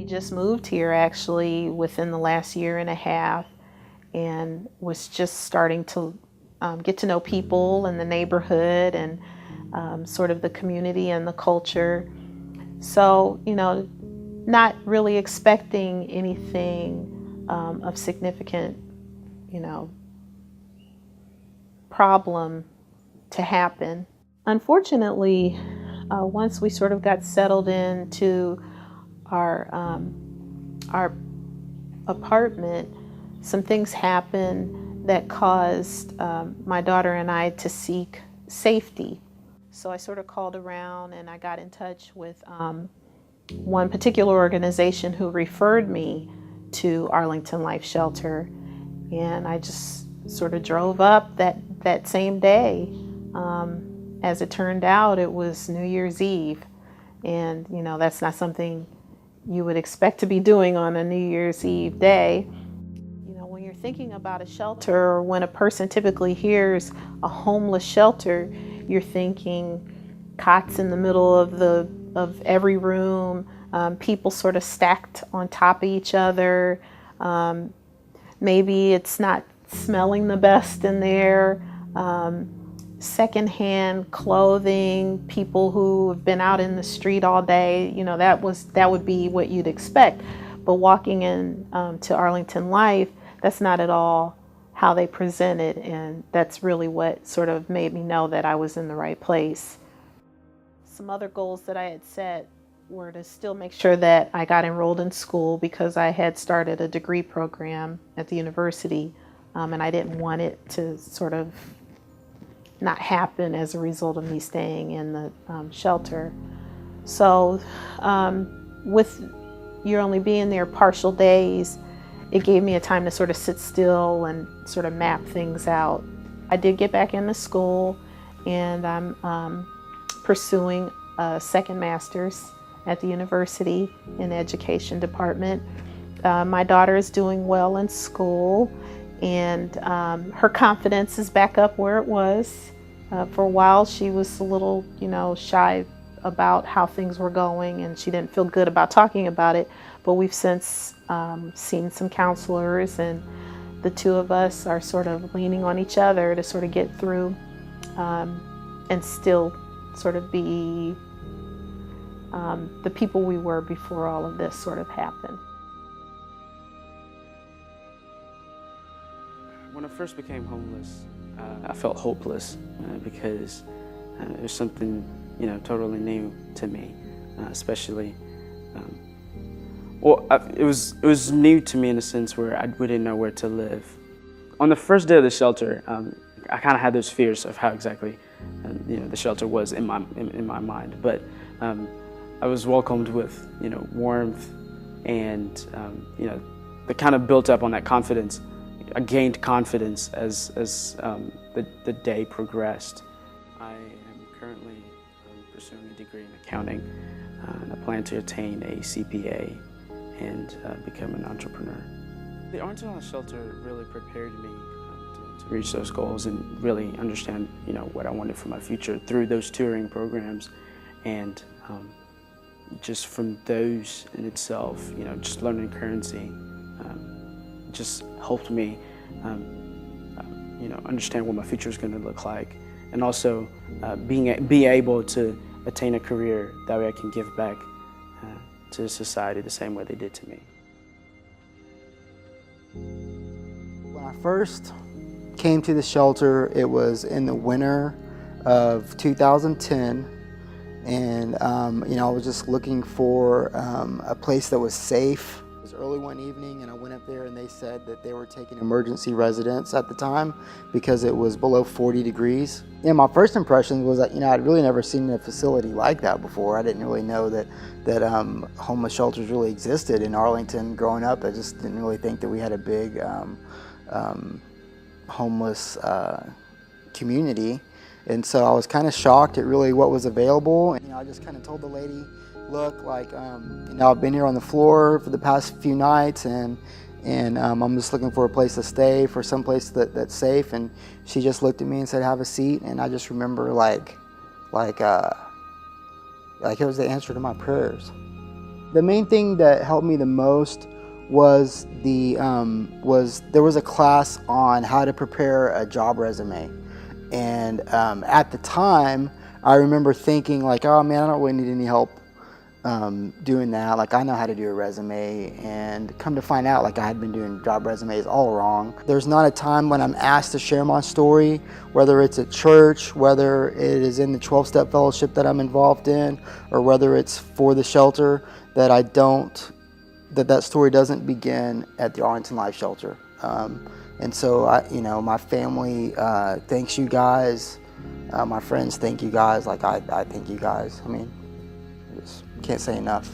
just moved here actually within the last year and a half, and was just starting to get to know people in the neighborhood and sort of the community and the culture. So, not really expecting anything of significant, problem to happen. Unfortunately, once we sort of got settled into our apartment, some things happened that caused my daughter and I to seek safety. So I sort of called around and I got in touch with one particular organization who referred me to Arlington Life Shelter, and I just sort of drove up that same day. As it turned out, it was New Year's Eve, and that's not something you would expect to be doing on a New Year's Eve day. When you're thinking about a shelter, or when a person typically hears a homeless shelter, you're thinking cots in the middle of every room, people sort of stacked on top of each other. Maybe it's not smelling the best in there. Secondhand clothing, people who have been out in the street all day, that would be what you'd expect. But walking in to Arlington Life, that's not at all how they present it, and that's really what sort of made me know that I was in the right place. Some other goals that I had set were to still make sure that I got enrolled in school, because I had started a degree program at the university, and I didn't want it to sort of not happen as a result of me staying in the shelter. So with you're only being there partial days, it gave me a time to sort of sit still and sort of map things out. I did get back into school, and I'm pursuing a second master's at the university in the education department. My daughter is doing well in school, and her confidence is back up where it was. For a while, she was a little, shy about how things were going, and she didn't feel good about talking about it. But we've since seen some counselors, and the two of us are sort of leaning on each other to sort of get through and still sort of be the people we were before all of this sort of happened. When I first became homeless, I felt hopeless because it was something, totally new to me, especially. It was new to me in a sense where we didn't know where to live. On the first day of the shelter, I kind of had those fears of how exactly, the shelter was in my mind. But I was welcomed with, warmth, and that kind of built up on that confidence. I gained confidence as the day progressed. I am currently pursuing a degree in accounting, and I plan to attain a CPA and become an entrepreneur. The Arlington Life Shelter really prepared me to reach those goals and really understand, what I wanted for my future through those touring programs, and just from those in itself, just learning currency. Just helped me, understand what my future is going to look like, and also be able to attain a career that way I can give back to society the same way they did to me. When I first came to the shelter, it was in the winter of 2010, and I was just looking for a place that was safe. It was early one evening, and I went up there, and they said that they were taking emergency residents at the time because it was below 40 degrees. My first impression was that I'd really never seen a facility like that before. I didn't really know that homeless shelters really existed in Arlington. Growing up, I just didn't really think that we had a big homeless community, and so I was kind of shocked at really what was available. And I just kind of told the lady, look, like, I've been here on the floor for the past few nights, and I'm just looking for a place to stay, for some place that's safe. And she just looked at me and said, have a seat. And I just remember like it was the answer to my prayers. The main thing that helped me the most was there was a class on how to prepare a job resume, and at the time I remember thinking like, oh man, I don't really need any help doing that. Like, I know how to do a resume, and come to find out, like, I had been doing job resumes all wrong. There's not a time when I'm asked to share my story, whether it's at church, whether it is in the 12-step fellowship that I'm involved in, or whether it's for the shelter, that that story doesn't begin at the Arlington Life Shelter. And so my family thanks you guys. My friends thank you guys. Like, I thank you guys. I mean, just can't say enough.